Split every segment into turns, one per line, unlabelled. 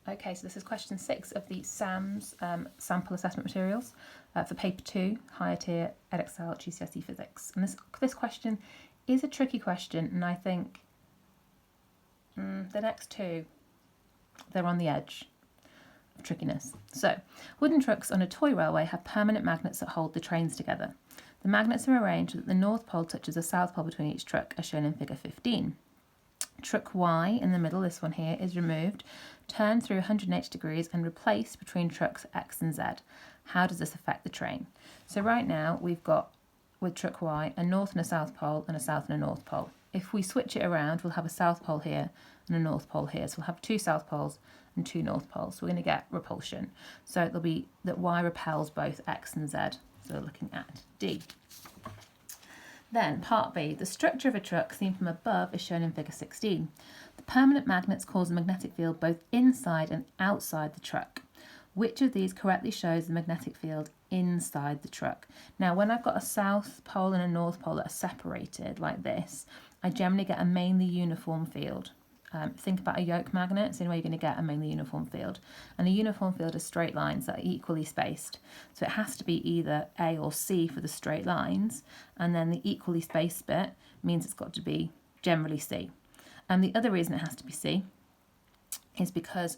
Okay, so this is question 6 of the SAMS sample assessment materials for paper 2, higher tier Edexcel GCSE physics. And this question is a tricky question, and I think the next two, they're on the edge of trickiness. So, wooden trucks on a toy railway have permanent magnets that hold the trains together. The magnets are arranged so that the north pole touches the south pole between each truck, as shown in figure 15. Truck Y in the middle, this one here, is removed, turned through 180 degrees and replaced between trucks X and Z. How does this affect the train? So right now we've got, with truck Y, a north and a south pole and a south and a north pole. If we switch it around, we'll have a south pole here and a north pole here. So we'll have 2 south poles and 2 north poles. So we're going to get repulsion. So it'll be that Y repels both X and Z. So we're looking at D. Then, part B, the structure of a truck seen from above is shown in figure 16. The permanent magnets cause a magnetic field both inside and outside the truck. Which of these correctly shows the magnetic field inside the truck? Now, when I've got a south pole and a north pole that are separated like this, I generally get a mainly uniform field. Think about a yoke magnet, it's the only way you're going to get a mainly uniform field. And a uniform field is straight lines that are equally spaced. So it has to be either A or C for the straight lines, and then the equally spaced bit means it's got to be generally C. And the other reason it has to be C is because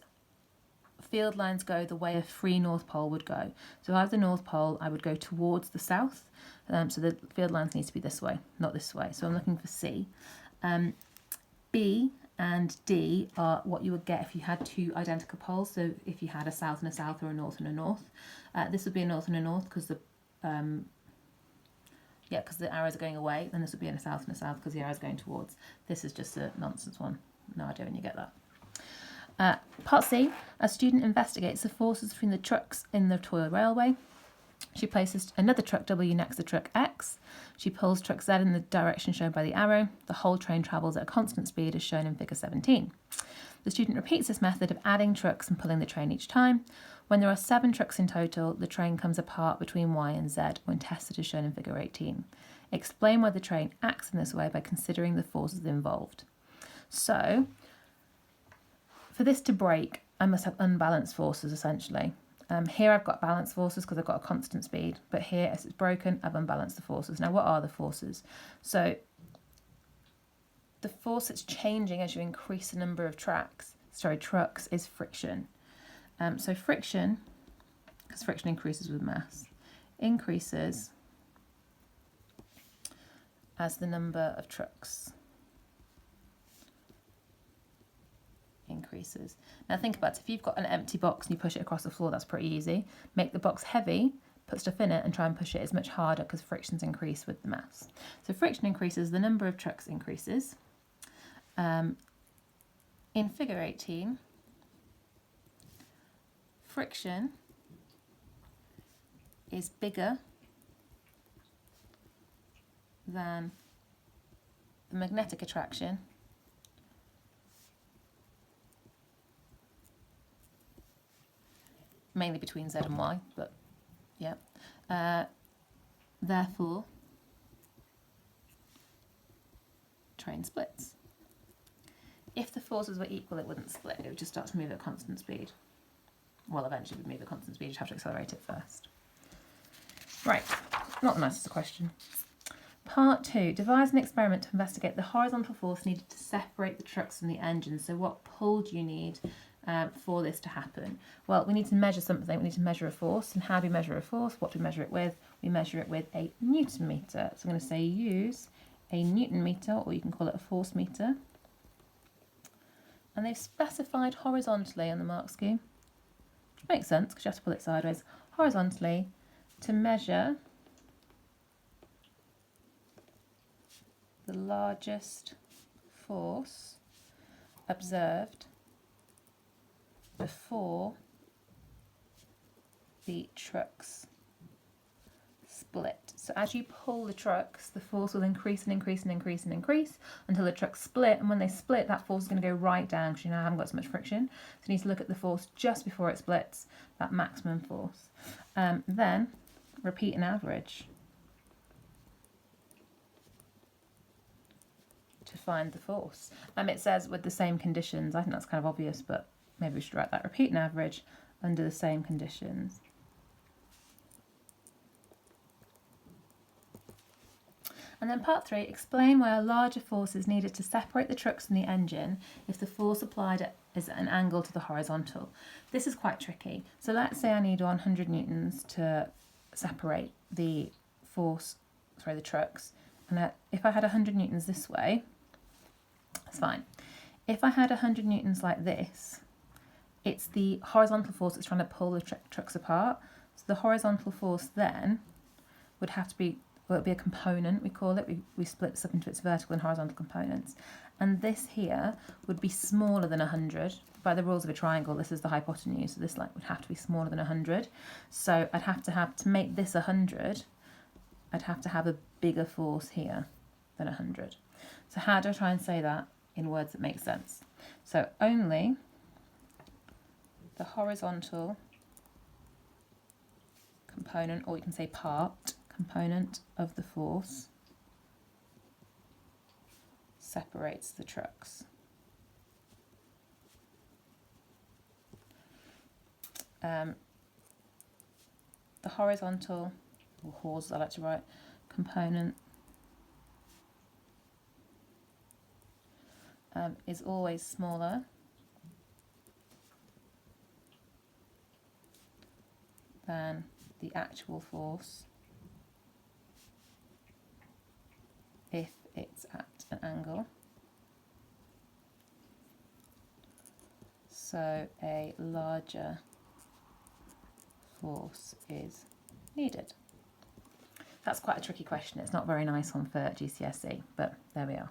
field lines go the way a free north pole would go. So if I have the north pole, I would go towards the south. So the field lines need to be this way, not this way. So I'm looking for C. B and D are what you would get if you had 2 identical poles. So if you had a south and a south or a north and a north. This would be a north and a north because the arrows are going away, and this would be a south and a south because the arrows are going towards. This is just a nonsense one. No idea when you get that. Part C, a student investigates the forces between the trucks in the toy railway. She places another truck W next to truck X. She pulls truck Z in the direction shown by the arrow. The whole train travels at a constant speed as shown in figure 17. The student repeats this method of adding trucks and pulling the train each time. When there are 7 trucks in total, the train comes apart between Y and Z when tested as shown in figure 18. Explain why the train acts in this way by considering the forces involved. So, for this to break, I must have unbalanced forces essentially. Here I've got balanced forces because I've got a constant speed, but here as it's broken, I've unbalanced the forces. Now what are the forces? So the force that's changing as you increase the number of trucks is friction. So friction, because friction increases with mass, increases as the number of trucks increases. Now think about it, if you've got an empty box and you push it across the floor, that's pretty easy. Make the box heavy, put stuff in it and try and push it. It's much harder because friction's increased with the mass. So friction increases, the number of trucks increases. In figure 18, friction is bigger than the magnetic attraction mainly between Z and Y, but yeah. Therefore, train splits. If the forces were equal, it wouldn't split. It would just start to move at constant speed. Well, eventually it would move at constant speed. You'd have to accelerate it first. Right, not the nicest question. Part 2, devise an experiment to investigate the horizontal force needed to separate the trucks from the engine. So what pull do you need for this to happen? Well, we need to measure something. We need to measure a force. And how do we measure a force? What do we measure it with? We measure it with a Newton meter. So I'm going to say use a Newton meter, or you can call it a force meter. And they've specified horizontally on the mark scheme, which makes sense because you have to pull it sideways, horizontally to measure the largest force observed before the trucks split. So as you pull the trucks, the force will increase and increase and increase and increase until the trucks split, and when they split, that force is going to go right down because you now haven't got so much friction. So you need to look at the force just before it splits, that maximum force. Then repeat an average to find the force. It says with the same conditions. I think that's kind of obvious, but maybe we should write that, repeat and average under the same conditions. And then part 3, explain why a larger force is needed to separate the trucks from the engine if the force applied is at an angle to the horizontal. This is quite tricky. So let's say I need 100 newtons to separate the trucks. And if I had 100 newtons this way, that's fine. If I had 100 newtons like this, it's the horizontal force that's trying to pull the trucks apart. So the horizontal force then would have to be, well, it would be a component, we call it. We split this up into its vertical and horizontal components. And this here would be smaller than 100. By the rules of a triangle, this is the hypotenuse, so this would have to be smaller than 100. So I'd have to make this 100, I'd have to have a bigger force here than 100. So how do I try and say that in words that make sense? So only the horizontal component, or you can say part component of the force, separates the trucks. The horizontal, or hors, I like to write, component is always smaller than the actual force if it's at an angle. So a larger force is needed. That's quite a tricky question. It's not a very nice one for GCSE, but there we are.